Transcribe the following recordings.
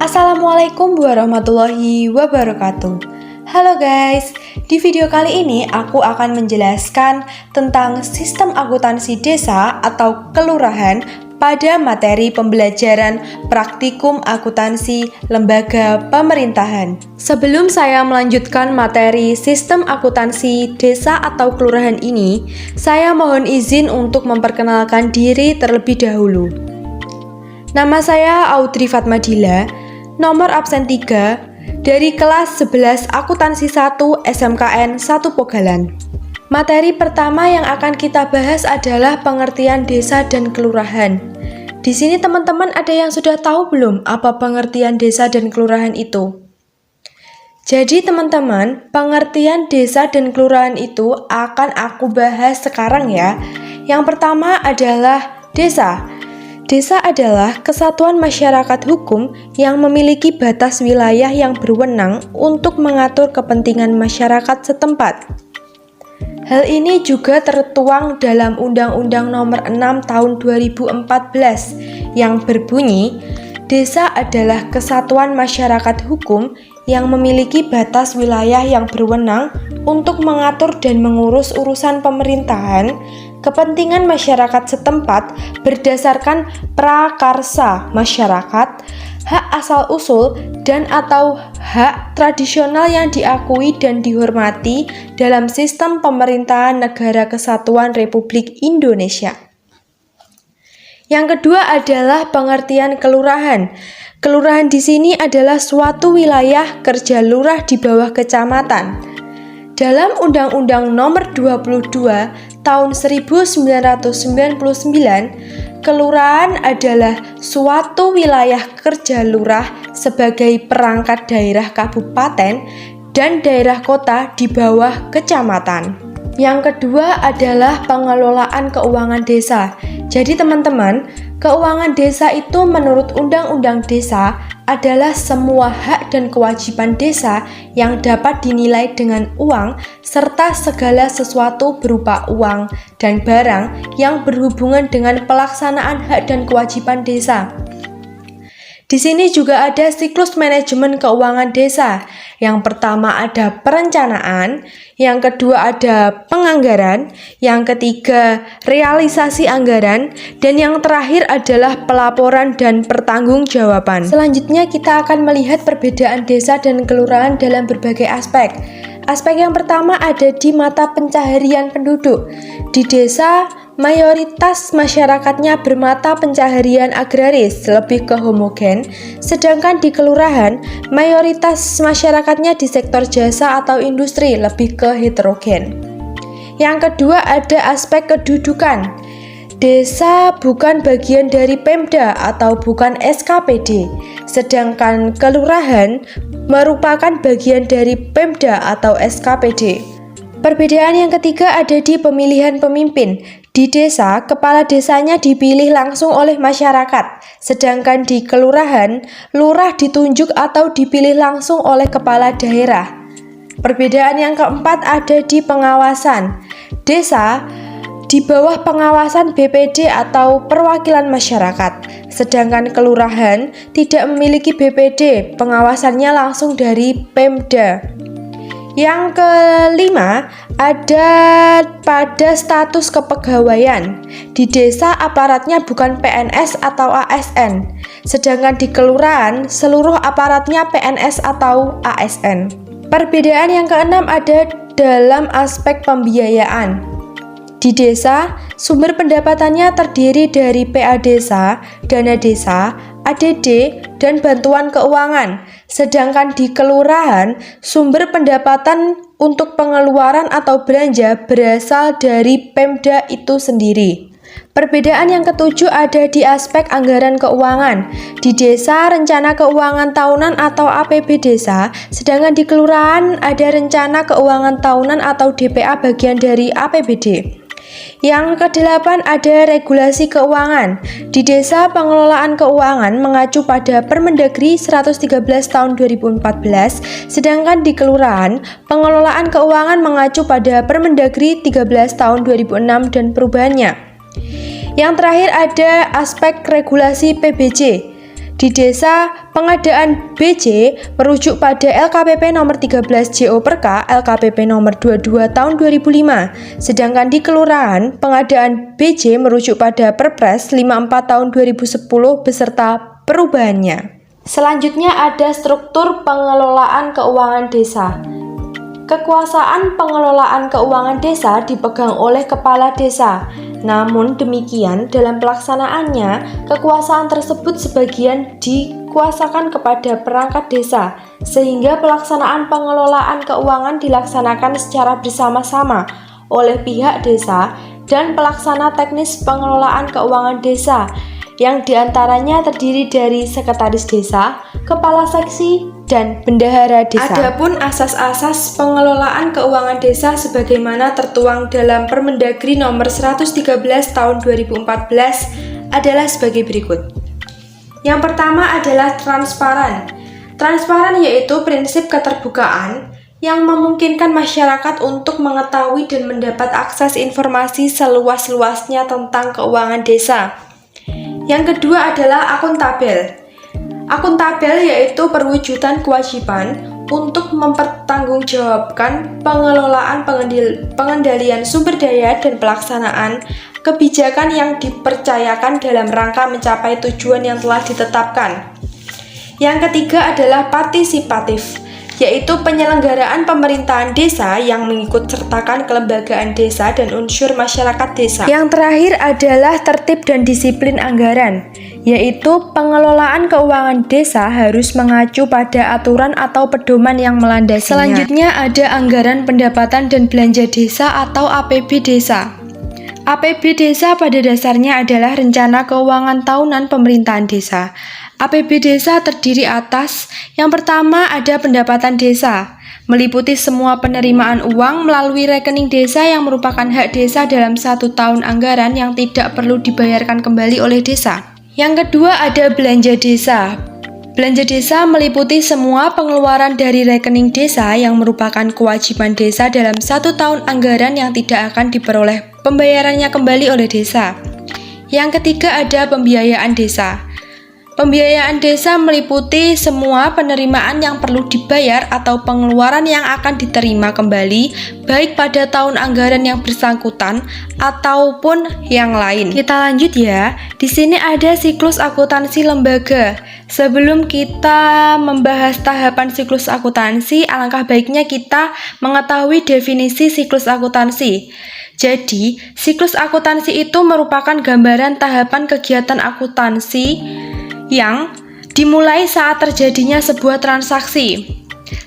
Assalamualaikum warahmatullahi wabarakatuh. Halo guys, di video kali ini aku akan menjelaskan tentang sistem akuntansi desa atau kelurahan pada materi pembelajaran praktikum akuntansi lembaga pemerintahan. Sebelum saya melanjutkan materi sistem akuntansi desa atau kelurahan ini, saya mohon izin untuk memperkenalkan diri terlebih dahulu. Nama saya Audrey Fatmadila, nomor absen 3 dari kelas 11 akuntansi 1 SMKN 1 Pogalan. Materi pertama yang akan kita bahas adalah pengertian desa dan kelurahan. Di sini teman-teman ada yang sudah tahu belum apa pengertian desa dan kelurahan itu? Jadi teman-teman, pengertian desa dan kelurahan itu akan aku bahas sekarang ya. Yang pertama adalah desa. Desa adalah kesatuan masyarakat hukum yang memiliki batas wilayah yang berwenang untuk mengatur kepentingan masyarakat setempat. Hal ini juga tertuang dalam Undang-Undang Nomor 6 Tahun 2014 yang berbunyi, desa adalah kesatuan masyarakat hukum yang memiliki batas wilayah yang berwenang untuk mengatur dan mengurus urusan pemerintahan, kepentingan masyarakat setempat berdasarkan prakarsa masyarakat, hak asal-usul dan atau hak tradisional yang diakui dan dihormati dalam sistem pemerintahan Negara Kesatuan Republik Indonesia. Yang kedua adalah pengertian kelurahan. Kelurahan di sini adalah suatu wilayah kerja lurah di bawah kecamatan. Dalam Undang-Undang Nomor 22 Tahun 1999, kelurahan adalah suatu wilayah kerja lurah sebagai perangkat daerah kabupaten dan daerah kota di bawah kecamatan. Yang kedua adalah pengelolaan keuangan desa. Jadi teman-teman, keuangan desa itu menurut Undang-Undang Desa adalah semua hak dan kewajiban desa yang dapat dinilai dengan uang serta segala sesuatu berupa uang dan barang yang berhubungan dengan pelaksanaan hak dan kewajiban desa. Di sini juga ada siklus manajemen keuangan desa. Yang pertama ada perencanaan, yang kedua ada penganggaran, yang ketiga realisasi anggaran, dan yang terakhir adalah pelaporan dan pertanggungjawaban. Selanjutnya kita akan melihat perbedaan desa dan kelurahan dalam berbagai aspek. Aspek yang pertama ada di mata pencaharian penduduk. Di desa, mayoritas masyarakatnya bermata pencaharian agraris, lebih ke homogen, sedangkan di kelurahan, mayoritas masyarakatnya di sektor jasa atau industri, lebih ke heterogen. Yang kedua ada aspek kedudukan. Desa bukan bagian dari Pemda atau bukan SKPD, sedangkan kelurahan merupakan bagian dari Pemda atau SKPD. Perbedaan yang ketiga ada di pemilihan pemimpin. Di desa, kepala desanya dipilih langsung oleh masyarakat, sedangkan di kelurahan, lurah ditunjuk atau dipilih langsung oleh kepala daerah. Perbedaan yang keempat ada di pengawasan. Desa di bawah pengawasan BPD atau perwakilan masyarakat, sedangkan kelurahan tidak memiliki BPD, pengawasannya langsung dari Pemda. Yang kelima ada pada status kepegawaian. Di desa aparatnya bukan PNS atau ASN, sedangkan di kelurahan seluruh aparatnya PNS atau ASN. Perbedaan yang keenam ada dalam aspek pembiayaan. Di desa, sumber pendapatannya terdiri dari PA desa, dana desa, ADD, dan bantuan keuangan. Sedangkan di kelurahan, sumber pendapatan untuk pengeluaran atau belanja berasal dari Pemda itu sendiri. Perbedaan yang ketujuh ada di aspek anggaran keuangan. Di desa, rencana keuangan tahunan atau APB desa, sedangkan di kelurahan ada rencana keuangan tahunan atau DPA bagian dari APBD. Yang kedelapan ada regulasi keuangan. Di desa, pengelolaan keuangan mengacu pada Permendagri 113 tahun 2014, sedangkan di kelurahan, pengelolaan keuangan mengacu pada Permendagri 13 tahun 2006 dan perubahannya. Yang terakhir ada aspek regulasi PBJ. Di desa, pengadaan BJ merujuk pada LKPP nomor 13 JO/K LKPP nomor 22 tahun 2005. Sedangkan di kelurahan, pengadaan BJ merujuk pada Perpres 54 tahun 2010 beserta perubahannya. Selanjutnya ada struktur pengelolaan keuangan desa. Kekuasaan pengelolaan keuangan desa dipegang oleh kepala desa. Namun demikian, dalam pelaksanaannya, kekuasaan tersebut sebagian dikuasakan kepada perangkat desa, sehingga pelaksanaan pengelolaan keuangan dilaksanakan secara bersama-sama oleh pihak desa dan pelaksana teknis pengelolaan keuangan desa, yang diantaranya terdiri dari sekretaris desa, kepala seksi, dan bendahara desa. Adapun asas-asas pengelolaan keuangan desa sebagaimana tertuang dalam Permendagri nomor 113 tahun 2014 adalah sebagai berikut. Yang pertama adalah transparan. Transparan yaitu prinsip keterbukaan yang memungkinkan masyarakat untuk mengetahui dan mendapat akses informasi seluas-luasnya tentang keuangan desa. Yang kedua adalah akuntabel. Akuntabel yaitu perwujudan kewajiban untuk mempertanggungjawabkan pengelolaan pengendalian sumber daya dan pelaksanaan kebijakan yang dipercayakan dalam rangka mencapai tujuan yang telah ditetapkan. Yang ketiga adalah partisipatif, yaitu penyelenggaraan pemerintahan desa yang mengikut sertakan kelembagaan desa dan unsur masyarakat desa. Yang terakhir adalah tertib dan disiplin anggaran, yaitu pengelolaan keuangan desa harus mengacu pada aturan atau pedoman yang melandasinya. Selanjutnya ada anggaran pendapatan dan belanja desa atau APB desa. APB desa pada dasarnya adalah rencana keuangan tahunan pemerintahan desa. APB desa terdiri atas yang pertama ada pendapatan desa, meliputi semua penerimaan uang melalui rekening desa yang merupakan hak desa dalam 1 tahun anggaran yang tidak perlu dibayarkan kembali oleh desa. Yang kedua ada belanja desa. Belanja desa meliputi semua pengeluaran dari rekening desa yang merupakan kewajiban desa dalam 1 tahun anggaran yang tidak akan diperoleh pembayarannya kembali oleh desa. Yang ketiga ada pembiayaan desa. Pembiayaan desa meliputi semua penerimaan yang perlu dibayar atau pengeluaran yang akan diterima kembali, baik pada tahun anggaran yang bersangkutan ataupun yang lain. Kita lanjut ya. Di sini ada siklus akuntansi lembaga. Sebelum kita membahas tahapan siklus akuntansi, alangkah baiknya kita mengetahui definisi siklus akuntansi. Jadi, siklus akuntansi itu merupakan gambaran tahapan kegiatan akuntansi yang dimulai saat terjadinya sebuah transaksi.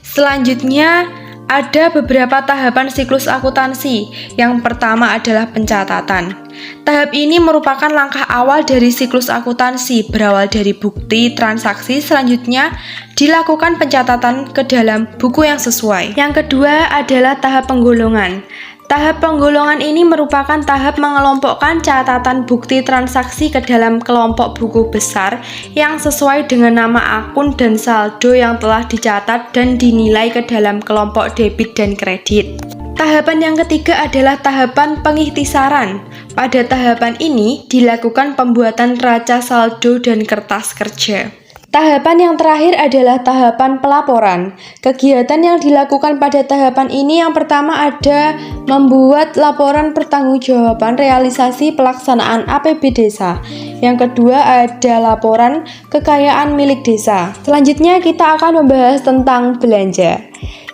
Selanjutnya, ada beberapa tahapan siklus akuntansi. Yang pertama adalah pencatatan. Tahap ini merupakan langkah awal dari siklus akuntansi, berawal dari bukti transaksi. Selanjutnya, dilakukan pencatatan ke dalam buku yang sesuai. Yang kedua adalah tahap penggolongan. Tahap penggolongan ini merupakan tahap mengelompokkan catatan bukti transaksi ke dalam kelompok buku besar yang sesuai dengan nama akun dan saldo yang telah dicatat dan dinilai ke dalam kelompok debit dan kredit. Tahapan yang ketiga adalah tahapan pengikhtisaran. Pada tahapan ini dilakukan pembuatan neraca saldo dan kertas kerja. Tahapan yang terakhir adalah tahapan pelaporan. Kegiatan yang dilakukan pada tahapan ini yang pertama ada membuat laporan pertanggungjawaban realisasi pelaksanaan APB desa. Yang kedua ada laporan kekayaan milik desa. Selanjutnya kita akan membahas tentang belanja.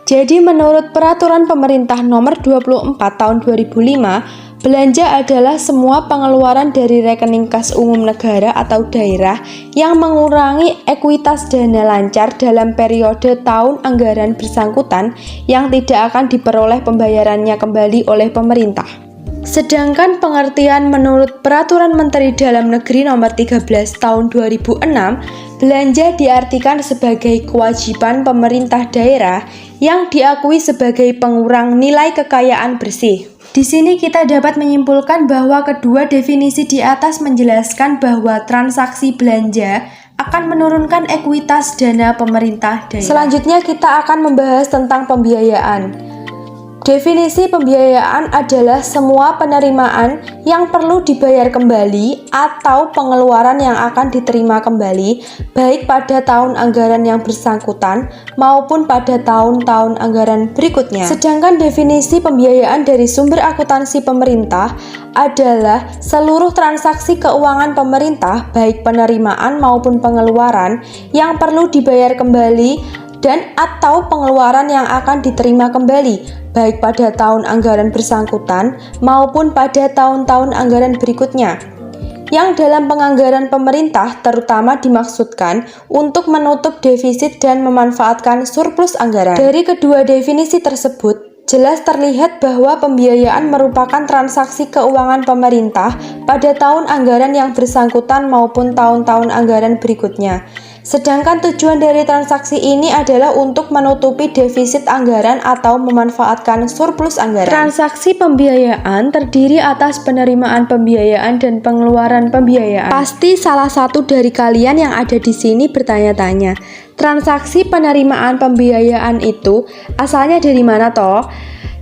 Jadi menurut Peraturan Pemerintah Nomor 24 Tahun 2005, belanja adalah semua pengeluaran dari rekening kas umum negara atau daerah yang mengurangi ekuitas dana lancar dalam periode tahun anggaran bersangkutan yang tidak akan diperoleh pembayarannya kembali oleh pemerintah. Sedangkan pengertian menurut Peraturan Menteri Dalam Negeri Nomor 13 Tahun 2006, belanja diartikan sebagai kewajiban pemerintah daerah yang diakui sebagai pengurang nilai kekayaan bersih. Di sini kita dapat menyimpulkan bahwa kedua definisi di atas menjelaskan bahwa transaksi belanja akan menurunkan ekuitas dana pemerintah daerah. Selanjutnya kita akan membahas tentang pembiayaan. Definisi pembiayaan adalah semua penerimaan yang perlu dibayar kembali atau pengeluaran yang akan diterima kembali, baik pada tahun anggaran yang bersangkutan maupun pada tahun-tahun anggaran berikutnya. Sedangkan definisi pembiayaan dari sumber akuntansi pemerintah adalah seluruh transaksi keuangan pemerintah, baik penerimaan maupun pengeluaran yang perlu dibayar kembali dan atau pengeluaran yang akan diterima kembali, baik pada tahun anggaran bersangkutan maupun pada tahun-tahun anggaran berikutnya. Yang dalam penganggaran pemerintah terutama dimaksudkan untuk menutup defisit dan memanfaatkan surplus anggaran. Dari kedua definisi tersebut, jelas terlihat bahwa pembiayaan merupakan transaksi keuangan pemerintah pada tahun anggaran yang bersangkutan maupun tahun-tahun anggaran berikutnya. Sedangkan tujuan dari transaksi ini adalah untuk menutupi defisit anggaran atau memanfaatkan surplus anggaran. Transaksi pembiayaan terdiri atas penerimaan pembiayaan dan pengeluaran pembiayaan. Pasti salah satu dari kalian yang ada di sini bertanya-tanya, transaksi penerimaan pembiayaan itu asalnya dari mana toh?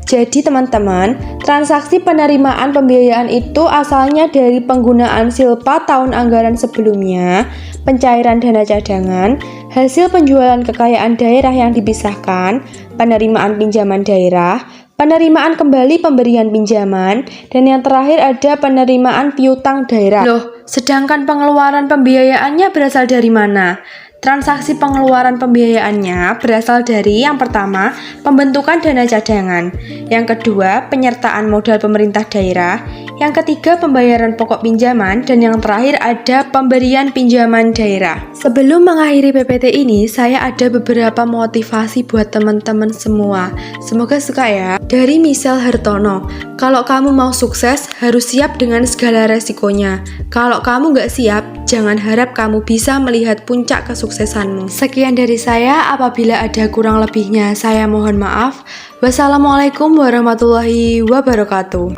Jadi teman-teman, transaksi penerimaan pembiayaan itu asalnya dari penggunaan silpa tahun anggaran sebelumnya, pencairan dana cadangan, hasil penjualan kekayaan daerah yang dipisahkan, penerimaan pinjaman daerah, penerimaan kembali pemberian pinjaman, dan yang terakhir ada penerimaan piutang daerah. Loh, sedangkan pengeluaran pembiayaannya berasal dari mana? Transaksi pengeluaran pembiayaannya berasal dari yang pertama, pembentukan dana cadangan, yang kedua, penyertaan modal pemerintah daerah, yang ketiga, pembayaran pokok pinjaman, dan yang terakhir ada pemberian pinjaman daerah. Sebelum mengakhiri PPT ini, saya ada beberapa motivasi buat teman-teman semua. Semoga suka ya. Dari Michelle Hartono, kalau kamu mau sukses, harus siap dengan segala resikonya. Kalau kamu nggak siap, jangan harap kamu bisa melihat puncak kesuksesanmu. Sekian dari saya, apabila ada kurang lebihnya, saya mohon maaf. Wassalamualaikum warahmatullahi wabarakatuh.